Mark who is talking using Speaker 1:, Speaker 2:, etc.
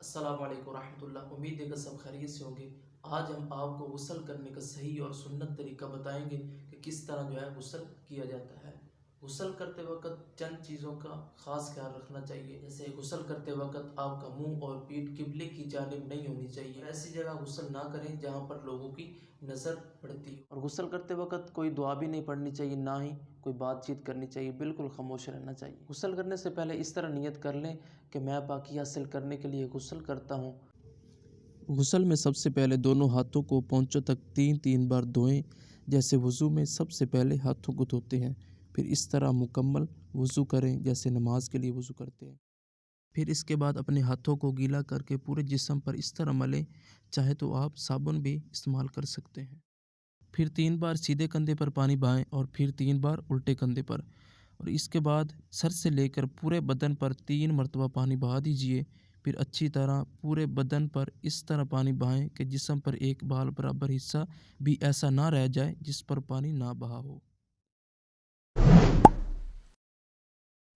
Speaker 1: السلام علیکم ورحمۃ اللہ، امید ہے کہ سب خیریت سے ہوں گے۔ آج ہم آپ کو غسل کرنے کا صحیح اور سنت طریقہ بتائیں گے کہ کس طرح غسل کیا جاتا ہے۔ غسل کرتے وقت چند چیزوں کا خاص خیال رکھنا چاہیے، جیسے غسل کرتے وقت آپ کا منہ اور پیٹھ قبلے کی جانب نہیں ہونی چاہیے۔ ایسی جگہ غسل نہ کریں جہاں پر لوگوں کی نظر پڑتی ہو، اور غسل کرتے وقت کوئی دعا بھی نہیں پڑھنی چاہیے، نہ ہی کوئی بات چیت کرنی چاہیے، بالکل خاموش رہنا چاہیے۔ غسل کرنے سے پہلے اس طرح نیت کر لیں کہ میں پاکی حاصل کرنے کے لیے غسل کرتا ہوں۔ غسل میں سب سے پہلے دونوں ہاتھوں کو پونچھوں تک تین بار دھوئیں، جیسے وضو میں سب سے پہلے ہاتھوں کو دھوتے ہیں، پھر اس طرح مکمل وضو کریں جیسے نماز کے لیے وضو کرتے ہیں۔ پھر اس کے بعد اپنے ہاتھوں کو گیلا کر کے پورے جسم پر اس طرح ملیں، چاہے تو آپ صابن بھی استعمال کر سکتے ہیں۔ پھر 3 بار سیدھے کندھے پر پانی بہائیں اور پھر 3 بار الٹے کندھے پر، اور اس کے بعد سر سے لے کر پورے بدن پر 3 مرتبہ پانی بہا دیجیے۔ پھر اچھی طرح پورے بدن پر اس طرح پانی بہائیں کہ جسم پر ایک بال برابر حصہ بھی ایسا نہ رہ جائے جس پر پانی نہ بہا ہو۔